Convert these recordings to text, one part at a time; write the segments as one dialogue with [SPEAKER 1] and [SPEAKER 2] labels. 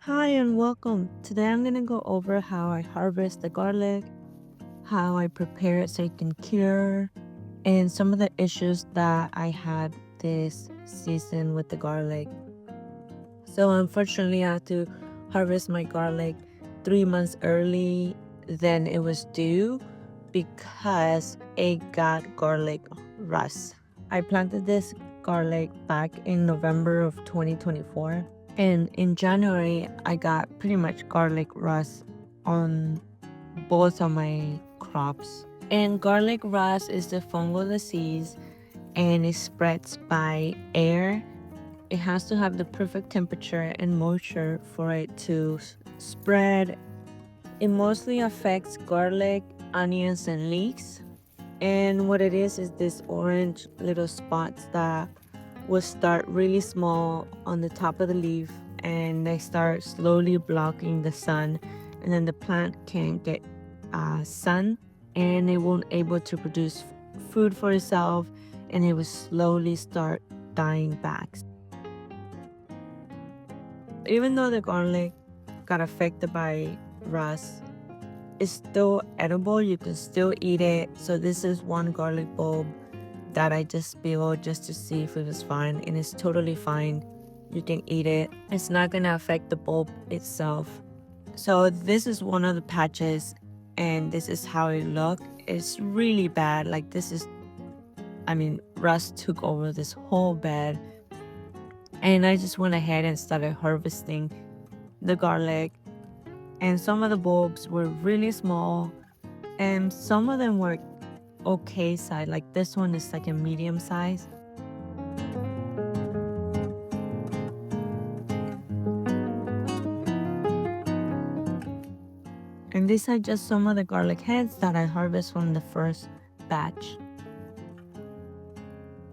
[SPEAKER 1] Hi and welcome. Today I'm gonna go over how I harvest the garlic, how I prepare it so it can cure, and some of the issues that I had this season with the garlic. So unfortunately I had to harvest my garlic 3 months early than it was due because it got garlic rust. I planted this garlic back in November of 2024. And in January, I got pretty much garlic rust on both of my crops. And garlic rust is the fungal disease and it spreads by air. It has to have the perfect temperature and moisture for it to spread. It mostly affects garlic, onions, and leeks. And what it is this orange little spots that will start really small on the top of the leaf and they start slowly blocking the sun, and then the plant can't get sun and it won't able to produce food for itself, and it will slowly start dying back. Even though the garlic got affected by rust, it's still edible. You can still eat it. So this is one garlic bulb that I just peeled just to see if it was fine, and it's totally fine. You can eat it. It's not gonna affect the bulb itself. So this is one of the patches, and this is how it looked. It's really bad. Like rust took over this whole bed, and I just went ahead and started harvesting the garlic. And some of the bulbs were really small, and some of them were okay size. Like this one is like a medium size. And these are just some of the garlic heads that I harvest from the first batch.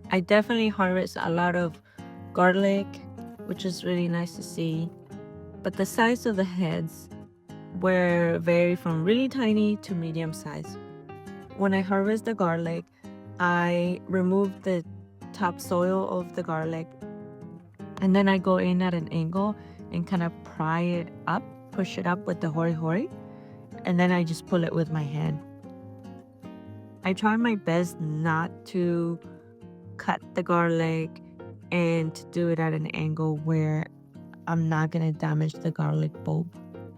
[SPEAKER 1] I definitely harvest a lot of garlic, which is really nice to see. But the size of the heads were vary from really tiny to medium size. When I harvest the garlic, I remove the topsoil of the garlic, and then I go in at an angle and kind of pry it up, push it up with the hori hori, and then I just pull it with my hand. I try my best not to cut the garlic and to do it at an angle where I'm not gonna damage the garlic bulb.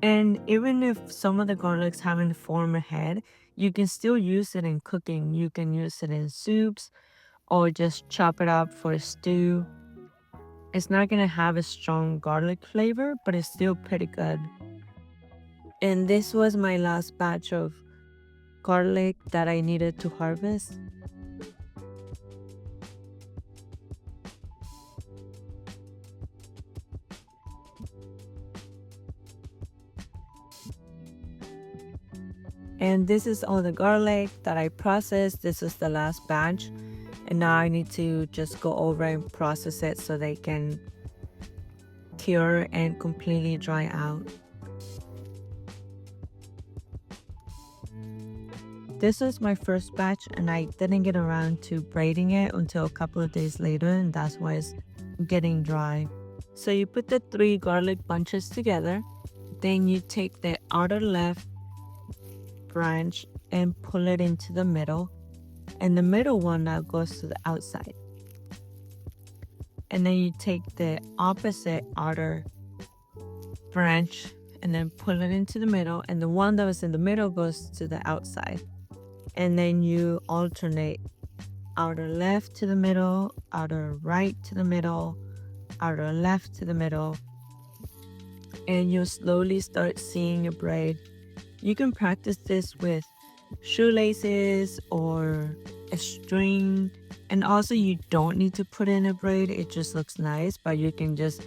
[SPEAKER 1] And even if some of the garlics haven't formed a head, you can still use it in cooking. You can use it in soups or just chop it up for a stew. It's not gonna have a strong garlic flavor, but it's still pretty good. And this was my last batch of garlic that I needed to harvest. And this is all the garlic that I processed. This is the last batch. And now I need to just go over and process it so they can cure and completely dry out. This is my first batch and I didn't get around to braiding it until a couple of days later, and that's why it's getting dry. So you put the 3 garlic bunches together, then you take the outer left branch and pull it into the middle, and the middle one now goes to the outside. And then you take the opposite outer branch and then pull it into the middle, and the one that was in the middle goes to the outside. And then you alternate outer left to the middle, outer right to the middle, outer left to the middle, and you'll slowly start seeing a braid. You can practice this with shoelaces or a string, and also you don't need to put in a braid. It just looks nice, but you can just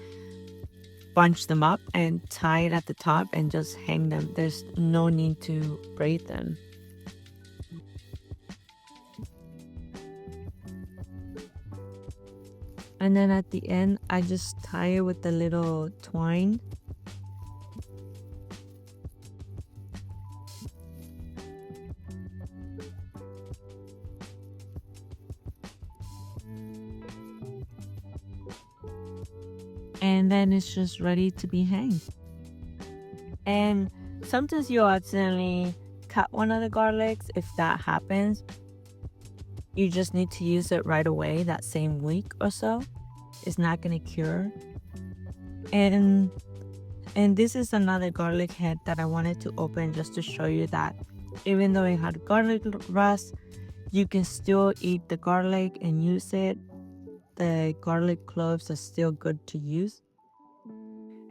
[SPEAKER 1] bunch them up and tie it at the top and just hang them. There's no need to braid them. And then at the end, I just tie it with the little twine. And then it's just ready to be hanged. And sometimes you accidentally cut one of the garlics. If that happens, you just need to use it right away that same week or so. It's not going to cure. And this is another garlic head that I wanted to open just to show you that even though it had garlic rust, you can still eat the garlic and use it. The garlic cloves are still good to use.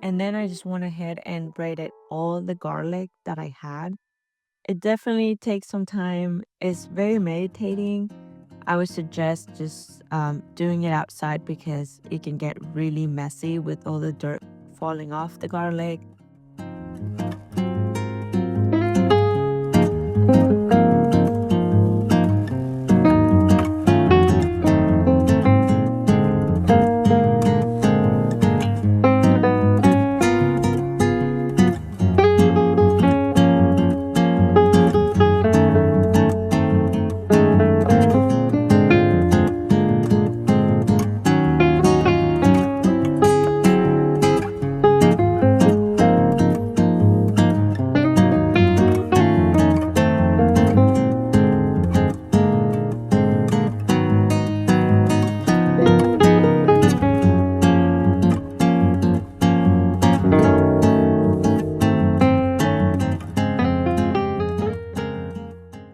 [SPEAKER 1] And then I just went ahead and braided all the garlic that I had. It definitely takes some time. It's very meditating. I would suggest just doing it outside because it can get really messy with all the dirt falling off the garlic.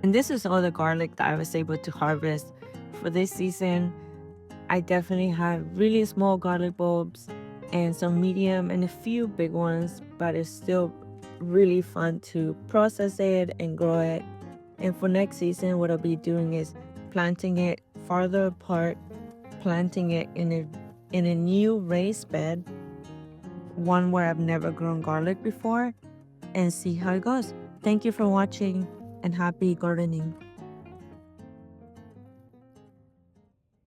[SPEAKER 1] And this is all the garlic that I was able to harvest for this season. I definitely had really small garlic bulbs and some medium and a few big ones, but it's still really fun to process it and grow it. And for next season, what I'll be doing is planting it farther apart, planting it in a new raised bed, one where I've never grown garlic before, and see how it goes. Thank you for watching and happy gardening.